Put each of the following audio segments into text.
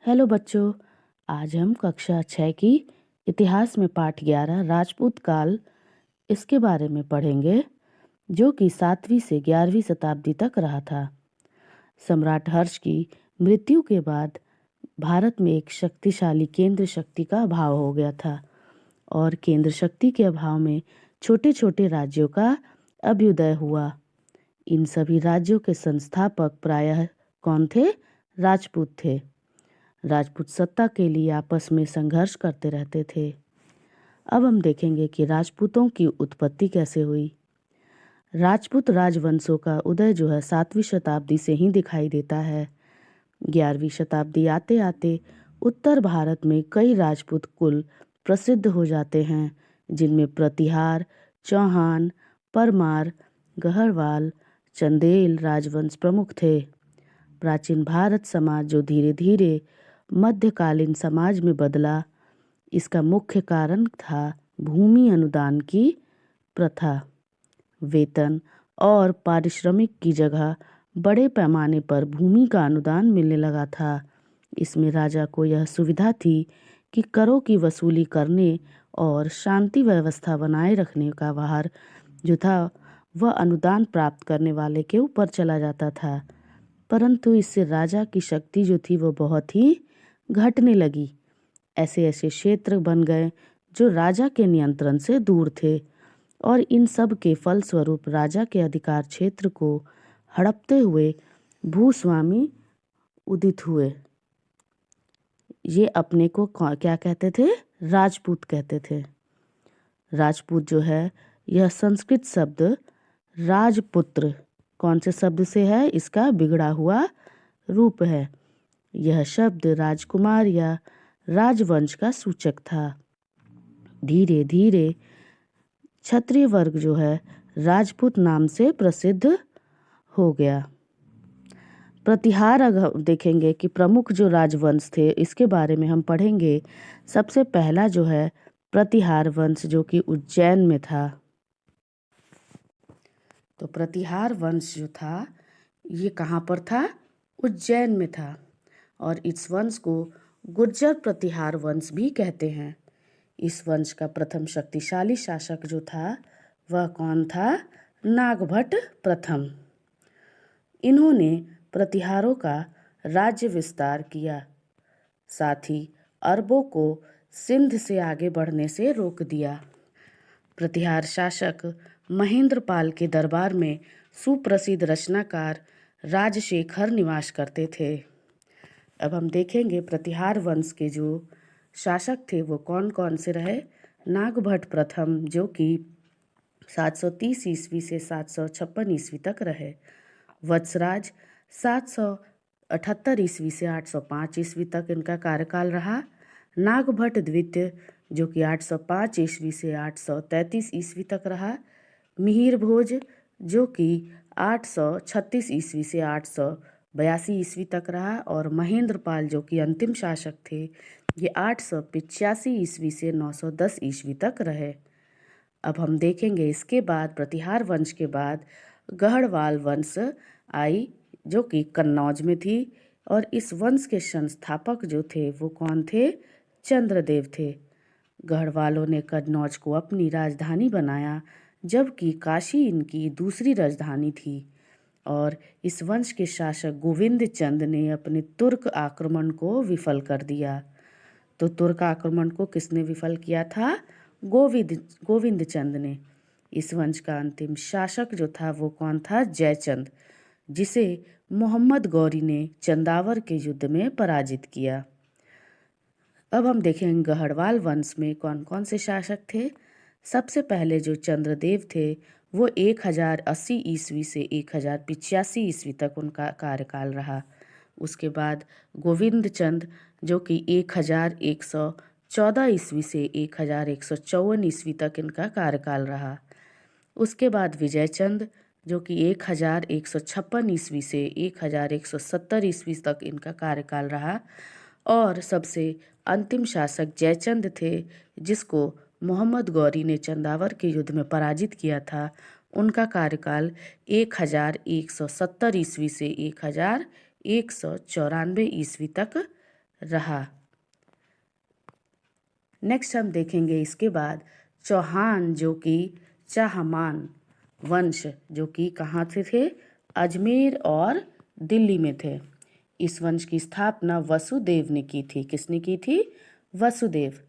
Hello बच्चों। आज हम कक्षा 6 की इतिहास में पाठ 11 राजपूत काल इसके बारे में पढ़ेंगे, जो कि 7वीं से 11वीं शताब्दी तक रहा था। सम्राट हर्ष की मृत्यु के बाद भारत में एक शक्तिशाली केंद्र शक्ति का अभाव हो गया था और केंद्र शक्ति के अभाव में छोटे छोटे राज्यों का अभ्युदय हुआ। इन सभी राज्यों के संस्थापक प्रायः कौन थे? राजपूत थे। राजपूत सत्ता के लिए आपस में संघर्ष करते रहते थे। अब हम देखेंगे कि राजपूतों की उत्पत्ति कैसे हुई। राजपूत राजवंशों का उदय जो है 7वीं शताब्दी से ही दिखाई देता है। 11वीं शताब्दी आते आते उत्तर भारत में कई राजपूत कुल प्रसिद्ध हो जाते हैं, जिनमें प्रतिहार, चौहान, परमार, गढ़वाल, चंदेल राजवंश प्रमुख थे। प्राचीन भारत समाज जो धीरे धीरे मध्यकालीन समाज में बदला, इसका मुख्य कारण था भूमि अनुदान की प्रथा। वेतन और पारिश्रमिक की जगह बड़े पैमाने पर भूमि का अनुदान मिलने लगा था। इसमें राजा को यह सुविधा थी कि करों की वसूली करने और शांति व्यवस्था बनाए रखने का भार जो था वह अनुदान प्राप्त करने वाले के ऊपर चला जाता था। परंतु इससे राजा की शक्ति जो थी वो बहुत ही घटने लगी। ऐसे ऐसे क्षेत्र बन गए जो राजा के नियंत्रण से दूर थे और इन सब के फलस्वरूप राजा के अधिकार क्षेत्र को हड़पते हुए भूस्वामी उदित हुए। ये अपने को क्या कहते थे? राजपूत कहते थे। राजपूत जो है यह संस्कृत शब्द राजपुत्र कौन से शब्द से है? इसका बिगड़ा हुआ रूप है। यह शब्द राजकुमार या राजवंश का सूचक था। धीरे धीरे क्षत्रिय वर्ग जो है राजपूत नाम से प्रसिद्ध हो गया। प्रतिहार अगर देखेंगे कि प्रमुख जो राजवंश थे, इसके बारे में हम पढ़ेंगे। सबसे पहला जो है प्रतिहार वंश, जो कि उज्जैन में था। तो प्रतिहार वंश जो था ये कहाँ पर था? उज्जैन में था। और इस वंश को गुर्जर प्रतिहार वंश भी कहते हैं। इस वंश का प्रथम शक्तिशाली शासक जो था वह कौन था? नागभट्ट प्रथम। इन्होंने प्रतिहारों का राज्य विस्तार किया, साथ ही अरबों को सिंध से आगे बढ़ने से रोक दिया। प्रतिहार शासक महेंद्रपाल के दरबार में सुप्रसिद्ध रचनाकार राजशेखर निवास करते थे। अब हम देखेंगे प्रतिहार वंश के जो शासक थे वो कौन कौन से रहे। नागभट्ट प्रथम जो कि 730 ईस्वी से 756 ईस्वी तक रहे। वत्सराज 778 ईस्वी से 805 ईस्वी तक इनका कार्यकाल रहा। नागभट्ट द्वितीय जो कि 805 ईस्वी से 833 ईस्वी तक रहा। मिहिर भोज जो कि 836 ईस्वी से 882 ईस्वी तक रहा। और महेंद्रपाल जो कि अंतिम शासक थे, ये 885 ईस्वी से 910 ईस्वी तक रहे। अब हम देखेंगे इसके बाद प्रतिहार वंश के बाद गढ़वाल वंश आई, जो कि कन्नौज में थी। और इस वंश के संस्थापक जो थे वो कौन थे? चंद्रदेव थे। गढ़वालों ने कन्नौज को अपनी राजधानी बनाया, जबकि काशी इनकी दूसरी राजधानी थी। और इस वंश के शासक गोविंद चंद ने अपने तुर्क आक्रमण को विफल कर दिया। तो तुर्क आक्रमण को किसने विफल किया था? गोविंद चंद ने। इस वंश का अंतिम शासक जो था वो कौन था? जयचंद, जिसे मोहम्मद गौरी ने चंदावर के युद्ध में पराजित किया। अब हम देखेंगे गढ़वाल वंश में कौन कौन से शासक थे। सबसे पहले जो चंद्रदेव थे वो 1080 ईस्वी से 1085 ईस्वी तक उनका कार्यकाल रहा। उसके बाद गोविंद चंद जो कि 1114 ईस्वी से 1154 ईस्वी तक इनका कार्यकाल रहा। उसके बाद विजयचंद जो कि 1156 ईस्वी से 1170 ईस्वी तक इनका कार्यकाल रहा। और सबसे अंतिम शासक जयचंद थे, जिसको मोहम्मद गौरी ने चंदावर के युद्ध में पराजित किया था। उनका कार्यकाल 1170 ईस्वी से 1194 ईस्वी तक रहा। नेक्स्ट हम देखेंगे इसके बाद चौहान जो कि चाहमान वंश जो कि कहाँ से थे, अजमेर और दिल्ली में थे। इस वंश की स्थापना वसुदेव ने की थी। किसने की थी? वसुदेव।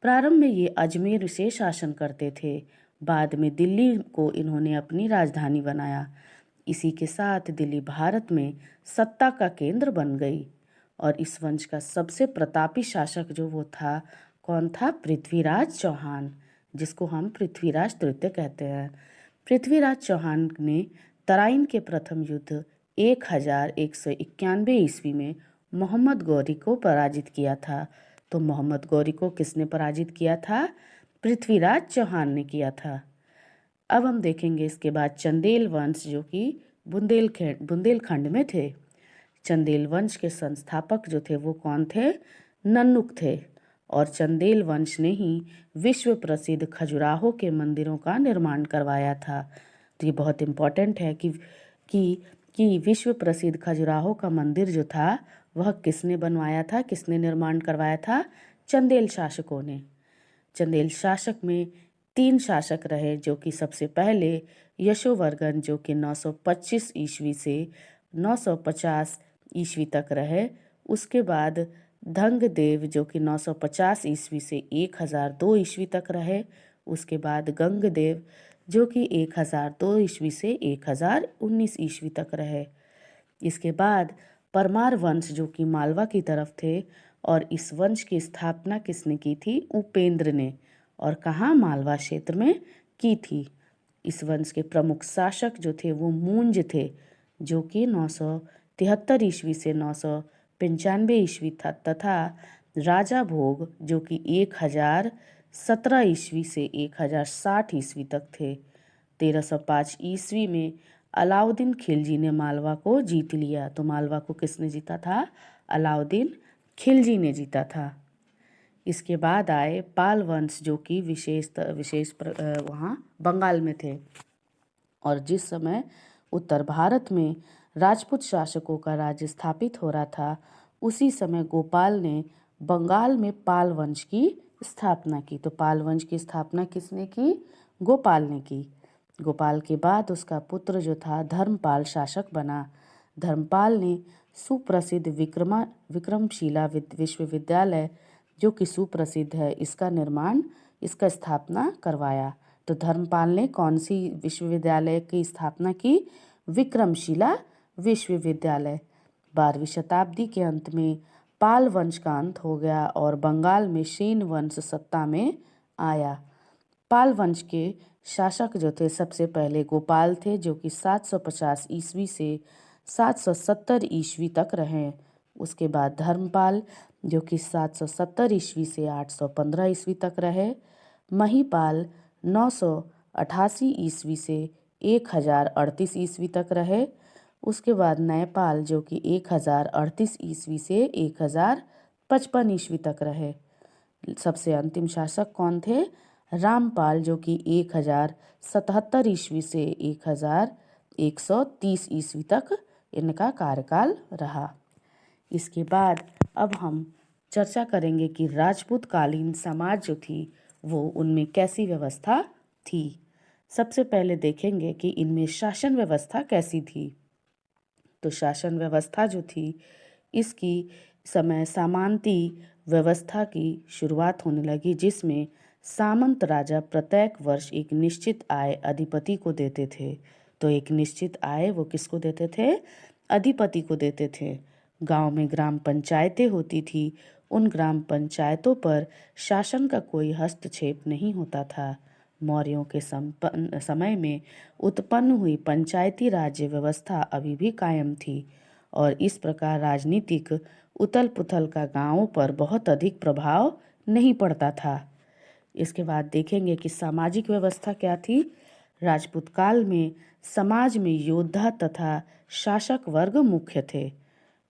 प्रारंभ में ये अजमेर से शासन करते थे, बाद में दिल्ली को इन्होंने अपनी राजधानी बनाया। इसी के साथ दिल्ली भारत में सत्ता का केंद्र बन गई और इस वंश का सबसे प्रतापी शासक जो वो था, कौन था? पृथ्वीराज चौहान, जिसको हम पृथ्वीराज तृतीय कहते हैं। पृथ्वीराज चौहान ने तराइन के प्रथम युद्ध 1191 ईस्वी में मोहम्मद गौरी को पराजित किया था। तो मोहम्मद गौरी को किसने पराजित किया था? पृथ्वीराज चौहान ने किया था। अब हम देखेंगे इसके बाद चंदेल वंश जो कि बुंदेलखंड में थे। चंदेल वंश के संस्थापक जो थे वो कौन थे? नन्नुक थे और चंदेल वंश ने ही विश्व प्रसिद्ध खजुराहो के मंदिरों का निर्माण करवाया था। तो ये बहुत इम्पोर्टेंट है कि विश्व प्रसिद्ध खजुराहो का मंदिर जो था वह किसने बनवाया था, किसने निर्माण करवाया था? चंदेल शासकों ने। चंदेल शासक में 3 शासक रहे, जो कि सबसे पहले यशोवर्गन जो कि 925 ईस्वी से 950 ईस्वी तक रहे। उसके बाद धंगदेव जो कि 950 ईस्वी से 1002 ईस्वी तक रहे। उसके बाद गंगदेव जो कि 1002 ईस्वी से 1019 ईस्वी तक रहे। इसके बाद परमार वंश जो कि मालवा की तरफ थे और इस वंश की स्थापना किसने की थी? उपेंद्र ने। और कहाँ? मालवा क्षेत्र में की थी। इस वंश के प्रमुख शासक जो थे वो मूंज थे, जो कि 973 ईस्वी से 995 ईस्वी था, तथा राजा भोग जो कि 1017 ईस्वी से 1060 ईस्वी तक थे। 1305 ईस्वी में अलाउद्दीन खिलजी ने मालवा को जीत लिया। तो मालवा को किसने जीता था? अलाउद्दीन खिलजी ने जीता था। इसके बाद आए पाल वंश जो कि वहाँ बंगाल में थे और जिस समय उत्तर भारत में राजपूत शासकों का राज्य स्थापित हो रहा था, उसी समय गोपाल ने बंगाल में पाल वंश की स्थापना की। तो पाल वंश की स्थापना किसने की? गोपाल ने की। गोपाल के बाद उसका पुत्र जो था धर्मपाल शासक बना। धर्मपाल ने सुप्रसिद्ध विक्रमशिला विश्वविद्यालय जो कि सुप्रसिद्ध है, इसका स्थापना करवाया। तो धर्मपाल ने कौन सी विश्वविद्यालय की स्थापना की? विक्रमशिला विश्वविद्यालय। 12वीं शताब्दी के अंत में पाल वंश का अंत हो गया और बंगाल में सेन वंश सत्ता में आया। पाल वंश के शासक जो थे सबसे पहले गोपाल थे, जो कि 750 ईस्वी से 770 ईस्वी तक रहे। उसके बाद धर्मपाल जो कि 770 ईस्वी से 815 ईस्वी तक रहे। महीपाल 988 ईस्वी से 1038 ईस्वी तक रहे। उसके बाद न्यायपाल जो कि 1038 ईस्वी से 1055 ईस्वी तक रहे। सबसे अंतिम शासक कौन थे? रामपाल जो कि 1077 ईस्वी से 1130 ईस्वी तक इनका कार्यकाल रहा। इसके बाद अब हम चर्चा करेंगे कि राजपूत कालीन समाज जो थी वो उनमें कैसी व्यवस्था थी। सबसे पहले देखेंगे कि इनमें शासन व्यवस्था कैसी थी। तो शासन व्यवस्था जो थी, इसकी समय सामंती व्यवस्था की शुरुआत होने लगी, जिसमें सामंत राजा प्रत्येक वर्ष एक निश्चित आय अधिपति को देते थे। तो एक निश्चित आय वो किसको देते थे? अधिपति को देते थे। गांव में ग्राम पंचायतें होती थी। उन ग्राम पंचायतों पर शासन का कोई हस्तक्षेप नहीं होता था। मौर्यों के समय में उत्पन्न हुई पंचायती राज्य व्यवस्था अभी भी कायम थी और इस प्रकार राजनीतिक उथल पुथल का गांवों पर बहुत अधिक प्रभाव नहीं पड़ता था। इसके बाद देखेंगे कि सामाजिक व्यवस्था क्या थी। राजपूत काल में समाज में योद्धा तथा शासक वर्ग मुख्य थे।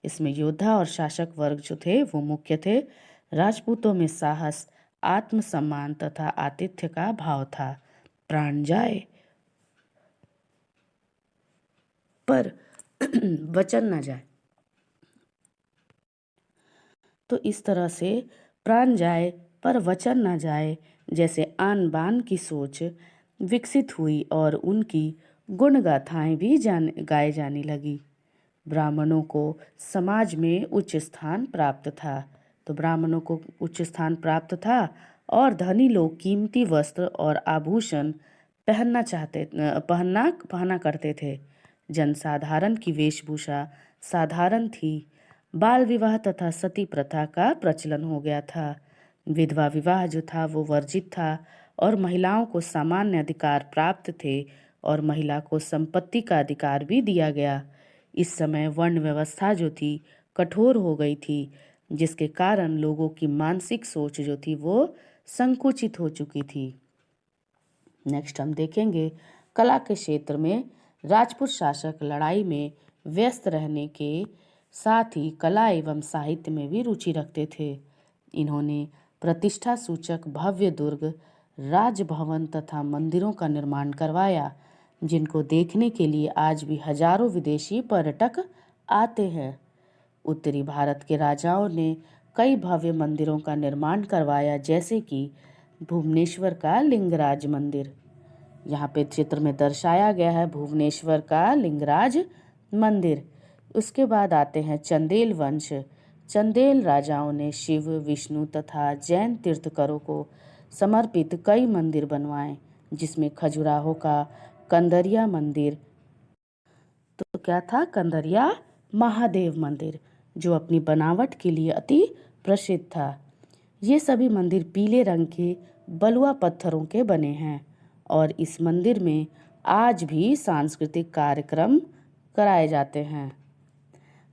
इसमें योद्धा और शासक वर्ग जो थे वो मुख्य थे। राजपूतों में साहस, आत्मसम्मान तथा आतिथ्य का भाव था। प्राण जाए पर वचन न जाए। तो इस तरह से प्राण जाए पर वचन न जाए जैसे आन बान की सोच विकसित हुई और उनकी गुण गाथाएं भी गाए जाने लगी। ब्राह्मणों को समाज में उच्च स्थान प्राप्त था। तो ब्राह्मणों को उच्च स्थान प्राप्त था और धनी लोग कीमती वस्त्र और आभूषण पहना करते थे। जनसाधारण की वेशभूषा साधारण थी। बाल विवाह तथा सती प्रथा का प्रचलन हो गया था। विधवा विवाह जो था वो वर्जित था और महिलाओं को सामान्य अधिकार प्राप्त थे और महिला को संपत्ति का अधिकार भी दिया गया। इस समय वर्ण व्यवस्था जो थी कठोर हो गई थी, जिसके कारण लोगों की मानसिक सोच जो थी वो संकुचित हो चुकी थी। नेक्स्ट हम देखेंगे कला के क्षेत्र में राजपूत शासक लड़ाई में व्यस्त रहने के साथ ही कला एवं साहित्य में भी रुचि रखते थे। इन्होंने प्रतिष्ठा सूचक भव्य दुर्ग, राजभवन तथा मंदिरों का निर्माण करवाया, जिनको देखने के लिए आज भी हजारों विदेशी पर्यटक आते हैं। उत्तरी भारत के राजाओं ने कई भव्य मंदिरों का निर्माण करवाया, जैसे कि भुवनेश्वर का लिंगराज मंदिर। यहाँ पे चित्र में दर्शाया गया है भुवनेश्वर का लिंगराज मंदिर। उसके बाद आते हैं चंदेल वंश। चंदेल राजाओं ने शिव, विष्णु तथा जैन तीर्थंकरों को समर्पित कई मंदिर बनवाए, जिसमें खजुराहो का कंदरिया मंदिर, तो क्या था, कंदरिया महादेव मंदिर, जो अपनी बनावट के लिए अति प्रसिद्ध था। ये सभी मंदिर पीले रंग के बलुआ पत्थरों के बने हैं और इस मंदिर में आज भी सांस्कृतिक कार्यक्रम कराए जाते हैं।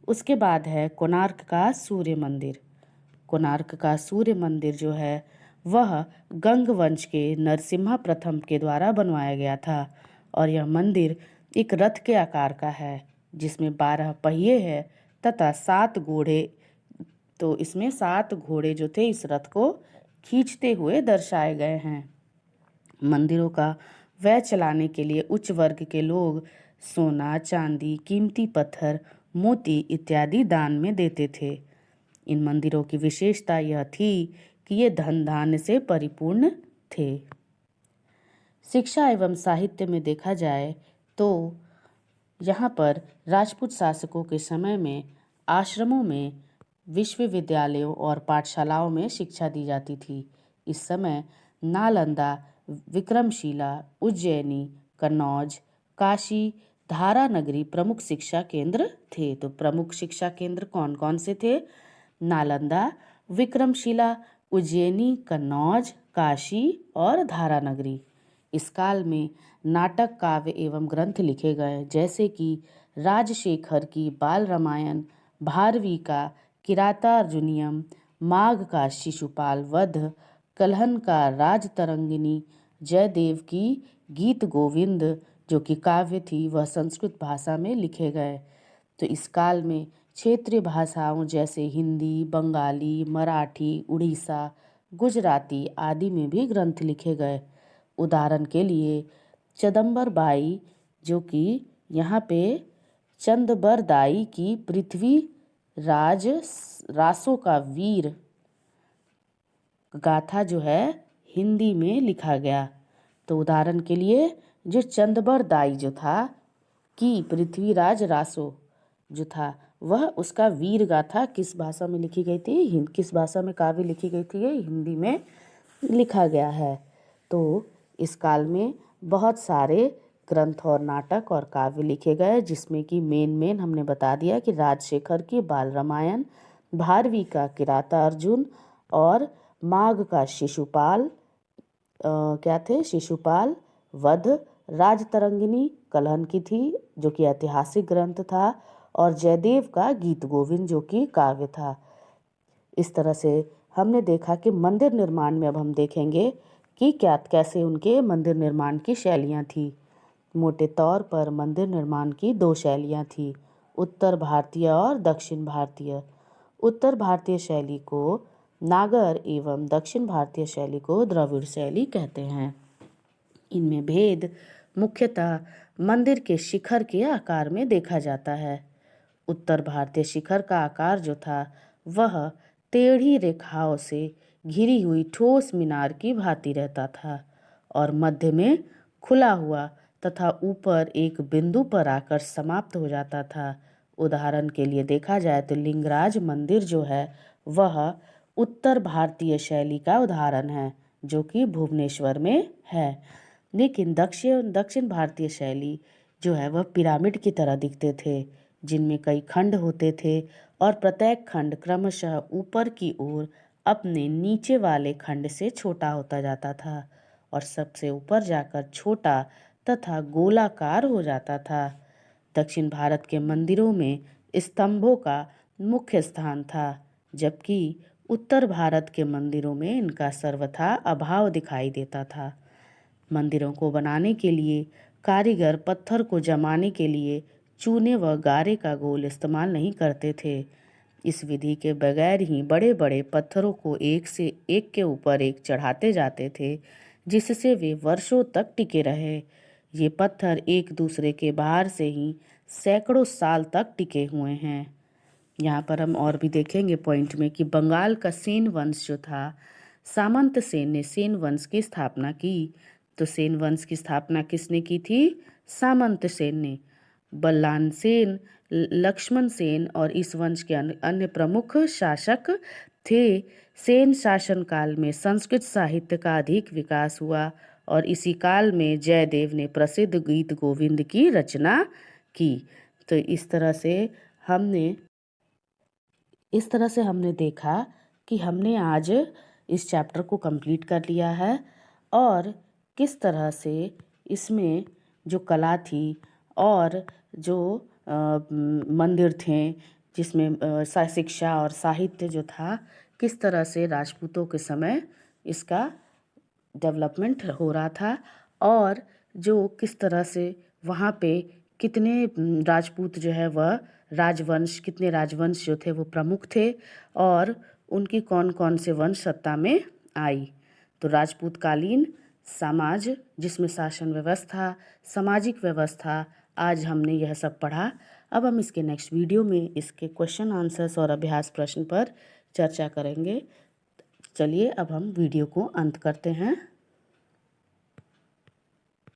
उसके बाद है कोणार्क का सूर्य मंदिर। कोणार्क का सूर्य मंदिर जो है वह गंग वंश के नरसिम्हा प्रथम के द्वारा बनवाया गया था और यह मंदिर एक रथ के आकार का है, जिसमें 12 पहिए हैं तथा 7 घोड़े। तो इसमें 7 घोड़े जो थे इस रथ को खींचते हुए दर्शाए गए हैं। मंदिरों का व्यय चलाने के लिए उच्च वर्ग के लोग सोना, चांदी, कीमती पत्थर, मोती इत्यादि दान में देते थे। इन मंदिरों की विशेषता यह थी कि ये धन धान्य से परिपूर्ण थे। शिक्षा एवं साहित्य में देखा जाए तो यहाँ पर राजपूत शासकों के समय में आश्रमों में, विश्वविद्यालयों और पाठशालाओं में शिक्षा दी जाती थी। इस समय नालंदा, विक्रमशिला, उज्जैनी, कन्नौज, काशी, धारा नगरी प्रमुख शिक्षा केंद्र थे। तो प्रमुख शिक्षा केंद्र कौन कौन से थे? नालंदा, विक्रमशिला, उज्जैनी, कन्नौज, काशी और धारा नगरी। इस काल में नाटक, काव्य एवं ग्रंथ लिखे गए, जैसे कि राजशेखर की बाल रामायण, भारवी का किरातार्जुनीयम, माघ का शिशुपाल वध, कल्हन का राजतरंगिणी, जयदेव की गीत गोविंद जो कि काव्य थी वह संस्कृत भाषा में लिखे गए। तो इस काल में क्षेत्रीय भाषाओं जैसे हिंदी, बंगाली, मराठी, उड़ीसा, गुजराती आदि में भी ग्रंथ लिखे गए। उदाहरण के लिए चदंबर बाई जो कि यहाँ पे चंदबरदाई की पृथ्वी राज रासों का वीर गाथा जो है हिंदी में लिखा गया। तो उदाहरण के लिए जो चंदबरदाई जो था कि पृथ्वीराज रासो जो था वह उसका वीर गाथा किस भाषा में लिखी गई थी? किस भाषा में काव्य लिखी गई थी? ये हिंदी में लिखा गया है। तो इस काल में बहुत सारे ग्रंथ और नाटक और काव्य लिखे गए, जिसमें कि मेन हमने बता दिया कि राजशेखर की बाल रामायण, भारवी का किरातार्जुन और माघ का शिशुपाल क्या थे? शिशुपाल वध, राजतरंगिणी कल्हन की थी जो कि ऐतिहासिक ग्रंथ था, और जयदेव का गीत गोविंद जो कि काव्य था। इस तरह से हमने देखा कि मंदिर निर्माण में अब हम देखेंगे कि कैसे उनके मंदिर निर्माण की शैलियाँ थी। मोटे तौर पर मंदिर निर्माण की 2 शैलियाँ थी, उत्तर भारतीय और दक्षिण भारतीय। उत्तर भारतीय शैली को नागर एवं दक्षिण भारतीय शैली को द्रविड़ शैली कहते हैं। इनमें भेद मुख्यतः मंदिर के शिखर के आकार में देखा जाता है। उत्तर भारतीय शिखर का आकार जो था वह टेढ़ी रेखाओं से घिरी हुई ठोस मीनार की भांति रहता था और मध्य में खुला हुआ तथा ऊपर एक बिंदु पर आकर समाप्त हो जाता था। उदाहरण के लिए देखा जाए तो लिंगराज मंदिर जो है वह उत्तर भारतीय शैली का उदाहरण है, जो कि भुवनेश्वर में है। लेकिन दक्षिण दक्षिण भारतीय शैली जो है वह पिरामिड की तरह दिखते थे, जिनमें कई खंड होते थे और प्रत्येक खंड क्रमशः ऊपर की ओर अपने नीचे वाले खंड से छोटा होता जाता था और सबसे ऊपर जाकर छोटा तथा गोलाकार हो जाता था। दक्षिण भारत के मंदिरों में स्तंभों का मुख्य स्थान था, जबकि उत्तर भारत के मंदिरों में इनका सर्वथा अभाव दिखाई देता था। मंदिरों को बनाने के लिए कारीगर पत्थर को जमाने के लिए चूने व गारे का घोल इस्तेमाल नहीं करते थे। इस विधि के बगैर ही बड़े बड़े पत्थरों को एक से एक के ऊपर एक चढ़ाते जाते थे, जिससे वे वर्षों तक टिके रहे। ये पत्थर एक दूसरे के बाहर से ही सैकड़ों साल तक टिके हुए हैं। यहाँ पर हम और भी देखेंगे पॉइंट में कि बंगाल का सेन वंश जो था, सामंत सेन ने सेन वंश की स्थापना की। तो सेन वंश की स्थापना किसने की थी? सामंत सेन ने। बल्लान सेन, लक्ष्मण सेन और इस वंश के अन्य प्रमुख शासक थे। सेन शासनकाल में संस्कृत साहित्य का अधिक विकास हुआ और इसी काल में जयदेव ने प्रसिद्ध गीत गोविंद की रचना की। तो इस तरह से हमने देखा कि हमने आज इस चैप्टर को कंप्लीट कर लिया है और किस तरह से इसमें जो कला थी और जो मंदिर थे जिसमें शिक्षा और साहित्य जो था, किस तरह से राजपूतों के समय इसका डेवलपमेंट हो रहा था और जो किस तरह से वहाँ पे कितने राजपूत जो है वह कितने राजवंश जो थे वो प्रमुख थे और उनकी कौन कौन से वंश सत्ता में आई। तो राजपूतकालीन समाज जिसमें शासन व्यवस्था, सामाजिक व्यवस्था, आज हमने यह सब पढ़ा। अब हम इसके नेक्स्ट वीडियो में इसके क्वेश्चन आंसर्स और अभ्यास प्रश्न पर चर्चा करेंगे। चलिए अब हम वीडियो को अंत करते हैं।